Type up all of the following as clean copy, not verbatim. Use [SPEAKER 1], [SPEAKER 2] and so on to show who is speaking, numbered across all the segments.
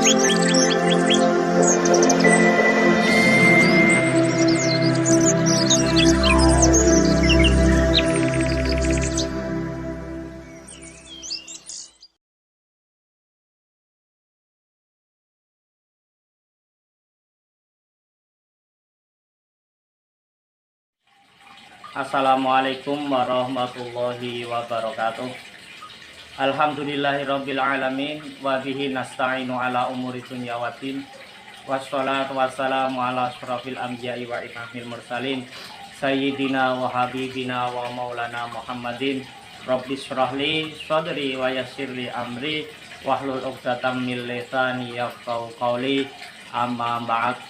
[SPEAKER 1] Assalamualaikum warahmatullahi wabarakatuh. Alhamdulillahirabbil alamin wa bihi nasta'inu ala umuri dunya waddin. Wassalatu wassalamu ala asyrafil anbiya'i wa imamil mursalin sayyidina wa habibina wa maulana Muhammadin. Rabbis shrahli sadri wa yassirli amri wahlul 'uqdatam min lisani yafqahu qawli. Amma ba'd.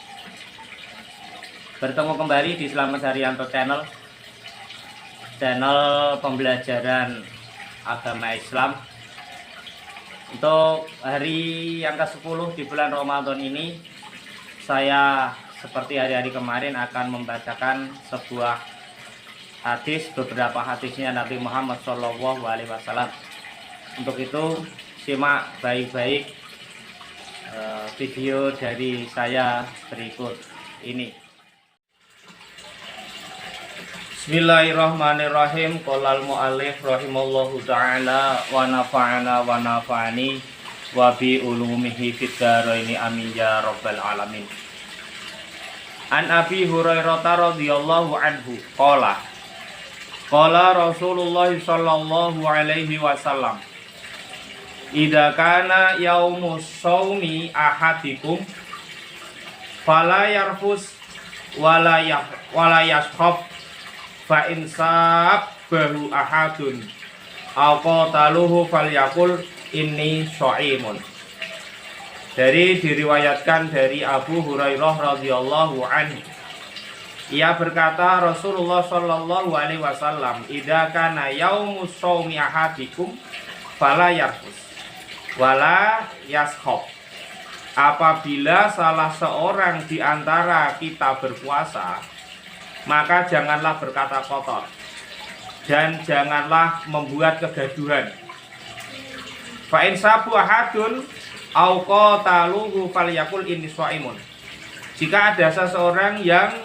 [SPEAKER 1] Bertemu kembali di Slamet Haryanto channel pembelajaran agama Islam. Untuk hari yang ke-10 di bulan Ramadan ini, saya seperti hari-hari kemarin akan membacakan sebuah hadis, beberapa hadisnya Nabi Muhammad SAW. Untuk itu simak baik-baik video dari saya berikut ini. Bismillahirrahmanirrahim. Qolal mu'allif rahimallahu ta'ala wa nafa'ana wa nafa'ani wa bi ulumihi fid dharaini amin ya rabbal alamin. An Abi Hurairah radhiyallahu anhu qala Rasulullah sallallahu alaihi wasallam, idza kana yaumus shaumi ahadikum fala yarfus wala yashkhab fa insab bahu ahadun aqataluhu falyaqul inni shaimun. Diriwayatkan dari Abu Hurairah radhiyallahu anhu, ia berkata, Rasulullah sallallahu alaihi wasallam, idza kana yaumus shaumi ahadikum fala yarfus wala yaskhab. Apabila salah seorang di antara kita berpuasa, maka janganlah berkata kotor dan janganlah membuat kegaduhan. Fa in sabu ahadun au qataluhu falyaqul inni shaimun. Jika ada seseorang yang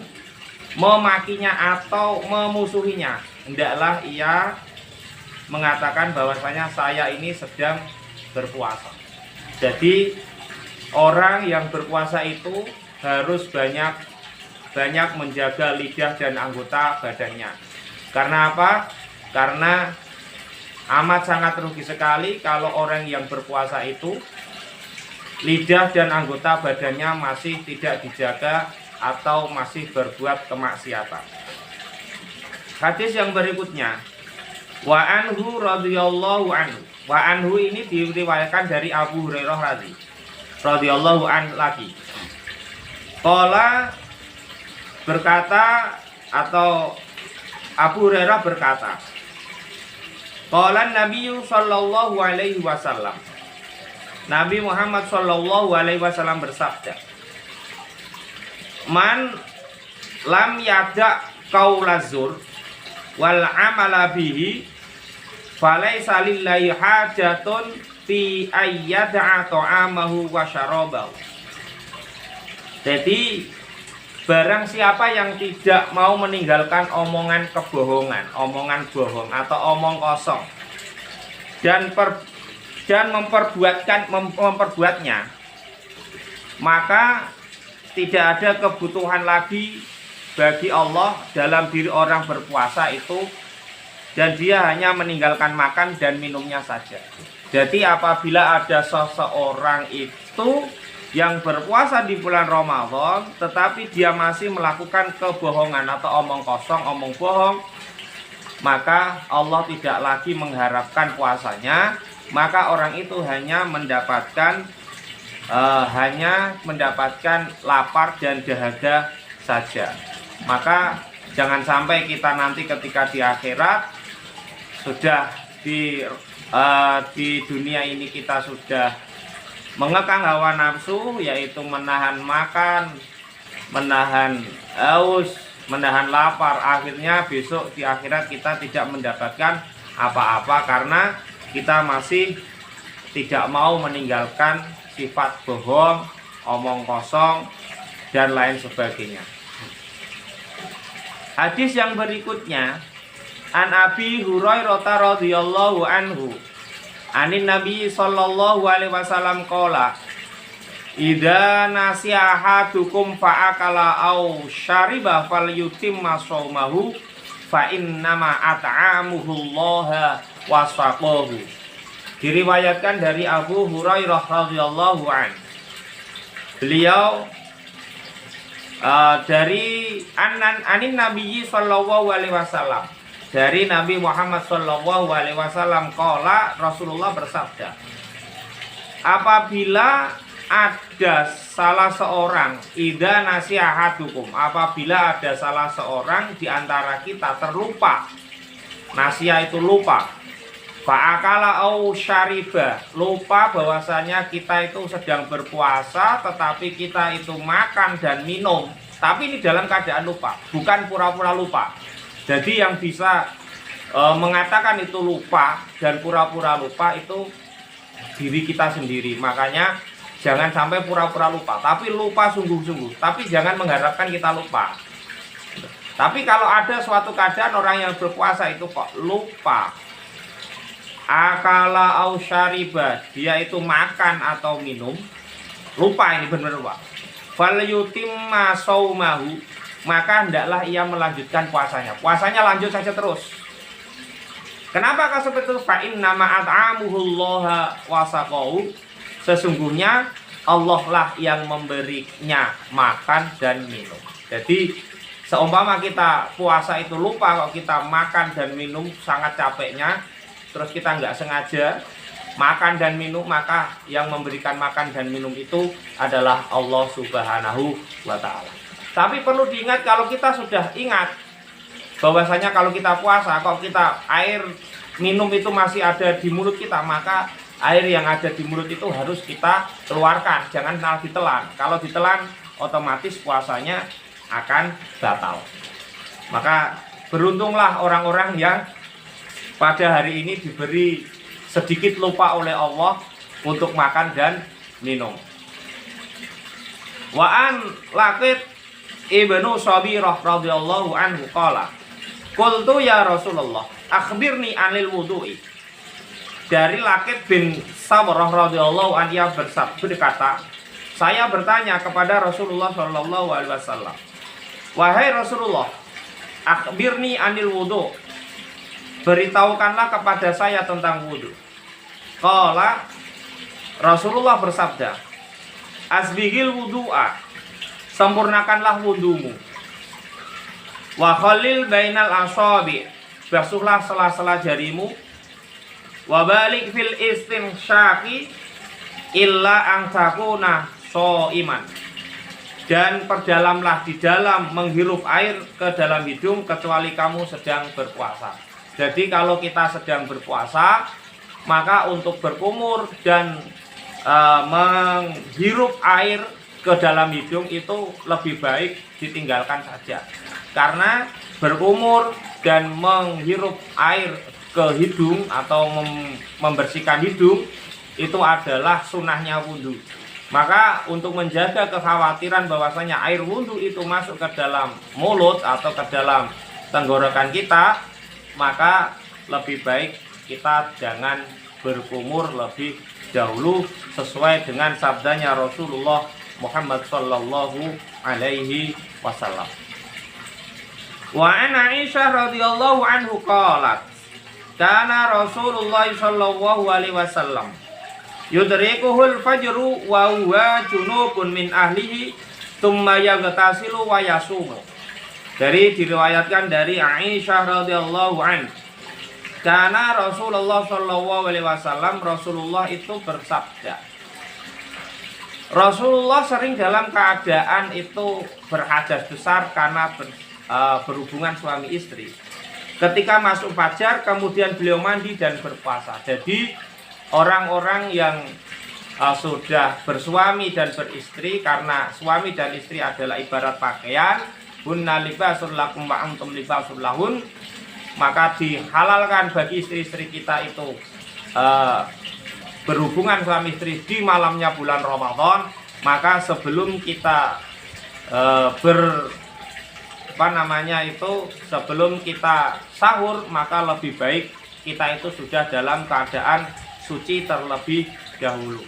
[SPEAKER 1] memakinya atau memusuhinya, hendaklah ia mengatakan bahwasanya saya ini sedang berpuasa. Jadi orang yang berpuasa itu harus banyak menjaga lidah dan anggota badannya. Karena apa? Karena amat sangat rugi sekali kalau orang yang berpuasa itu lidah dan anggota badannya masih tidak dijaga atau masih berbuat kemaksiatan. Hadis yang berikutnya, wa anhu radhiyallahu anhu. Wa anhu ini diriwayatkan dari Abu Hurairah radhiyallahu anhu lagi. Qala berkata, atau Abu Hurairah berkata, qala Nabi sallallahu alaihi wasallam, Nabi Muhammad sallallahu alaihi wasallam bersabda, man lam yada qaulazur wal amala bihi falaisa lillahi hajatun fi ayyada'a ta'amahu wa syarabahu. Jadi barang siapa yang tidak mau meninggalkan omongan kebohongan, omongan bohong atau omong kosong, dan memperbuatnya, maka tidak ada kebutuhan lagi bagi Allah dalam diri orang berpuasa itu, dan dia hanya meninggalkan makan dan minumnya saja. Jadi apabila ada seseorang itu yang berpuasa di bulan Ramadan tetapi dia masih melakukan kebohongan atau omong kosong, omong bohong, maka Allah tidak lagi mengharapkan puasanya, maka orang itu hanya mendapatkan lapar dan dahaga saja. Maka jangan sampai kita nanti ketika di akhirat sudah di dunia ini kita sudah mengekang hawa nafsu, yaitu menahan makan, menahan haus, menahan lapar. Akhirnya besok di akhirat kita tidak mendapatkan apa-apa karena kita masih tidak mau meninggalkan sifat bohong, omong kosong, dan lain sebagainya. Hadis yang berikutnya, an Abi Hurairah radhiyallahu anhu, anin Nabi sallallahu alaihi wasallam qala, idza nasiya ahadukum fa'akala aw syariba falyutimma shaumahu fa innama at'amuhu Allah wa saqahu. Diriwayatkan dari Abu Hurairah radhiyallahu anhu. Beliau dari anin Nabi sallallahu alaihi wasallam, dari Nabi Muhammad sallallahu alaihi wasallam qala, Rasulullah bersabda, apabila ada salah seorang, idza nasihahadukum, apabila ada salah seorang di antara kita terlupa, nasiha itu lupa, fa'akala au syariba, lupa bahwasanya kita itu sedang berpuasa tetapi kita itu makan dan minum, tapi ini dalam keadaan lupa, bukan pura-pura lupa. Jadi yang bisa mengatakan itu lupa dan pura-pura lupa itu diri kita sendiri. Makanya jangan sampai pura-pura lupa, tapi lupa sungguh-sungguh. Tapi jangan mengharapkan kita lupa. Tapi kalau ada suatu keadaan orang yang berpuasa itu kok lupa, akala au syariba, dia itu makan atau minum, lupa, ini benar-benar lupa, falyutimma shaumahu, maka hendaklah ia melanjutkan puasanya. Puasanya lanjut saja terus. Kenapa kalau seperti itu? Fa inna ma at'amuhullaha wa saqahu, sesungguhnya Allah lah yang memberinya makan dan minum. Jadi seumpama kita puasa itu lupa, kalau kita makan dan minum sangat capeknya, terus kita nggak sengaja makan dan minum, maka yang memberikan makan dan minum itu adalah Allah Subhanahu wa ta'ala. Tapi perlu diingat, kalau kita sudah ingat bahwasanya kalau kita puasa, kalau kita air minum itu masih ada di mulut kita, maka air yang ada di mulut itu harus kita keluarkan, jangan malah ditelan. Kalau ditelan otomatis puasanya akan batal. Maka beruntunglah orang-orang yang pada hari ini diberi sedikit lupa oleh Allah untuk makan dan minum. Wa an Laqit ibnu Sabirah radhiyallahu anhu qala, qultu ya Rasulullah akhbirni anil wudu'i. Dari Laqit bin Sabrah radhiyallahu anhu berkata, saya bertanya kepada Rasulullah sallallahu alaihi wasallam, wahai Rasulullah, akhbirni anil wudu', beritahukanlah kepada saya tentang wudu. Qala, Rasulullah bersabda, asbigil wudu'a, sempurnakanlah wudumu. Wa khalil bainal asabi, basuhlah sela-sela jarimu. Wa balik fil istinsyaqi illa an takuna shaiman, dan perdalamlah di dalam menghirup air ke dalam hidung kecuali kamu sedang berpuasa. Jadi kalau kita sedang berpuasa, maka untuk berkumur dan menghirup air ke dalam hidung itu lebih baik ditinggalkan saja. Karena berkumur dan menghirup air ke hidung atau membersihkan hidung itu adalah sunahnya wudhu. Maka untuk menjaga kekhawatiran bahwasanya air wudhu itu masuk ke dalam mulut atau ke dalam tenggorokan kita, maka lebih baik kita jangan berkumur lebih dahulu sesuai dengan sabdanya Rasulullah Muhammad sallallahu alaihi wasallam. Wa an Aisyah radhiyallahu anhu qalat, kana Rasulullah sallallahu alaihi wasallam yudrikuhul fajru wa huwa junubun min ahlihi thumma yaghtasilu wa yasumu. Diriwayatkan dari Aisyah radhiyallahu anha, karena Rasulullah sallallahu alaihi wasallam, Rasulullah itu bersabda, Rasulullah sering dalam keadaan itu berhadas besar karena berhubungan suami istri. Ketika masuk fajar, kemudian beliau mandi dan berpuasa. Jadi orang-orang yang sudah bersuami dan beristri, karena suami dan istri adalah ibarat pakaian, hunna libasul lakum wa antum libasul lahun, maka dihalalkan bagi istri-istri kita itu berhubungan suami istri di malamnya bulan Ramadan, maka sebelum kita sebelum kita sahur, maka lebih baik kita itu sudah dalam keadaan suci terlebih dahulu.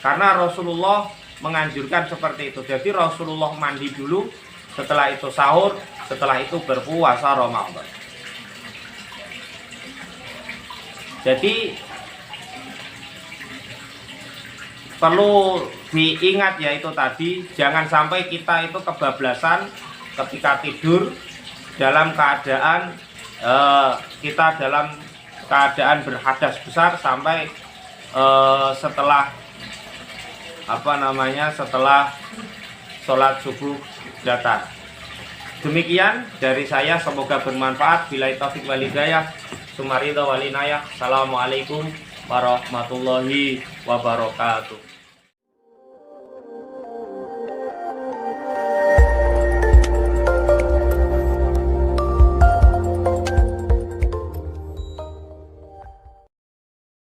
[SPEAKER 1] Karena Rasulullah menganjurkan seperti itu. Jadi Rasulullah mandi dulu, setelah itu sahur, setelah itu berpuasa Ramadan. Jadi perlu diingat ya, itu tadi, jangan sampai kita itu kebablasan ketika tidur dalam keadaan kita dalam keadaan berhadas besar sampai setelah setelah sholat subuh datang. Demikian dari saya, semoga bermanfaat. Billahi taufiq wal hidayah. Sumaridho walinayah. Assalamualaikum warahmatullahi wabarakatuh.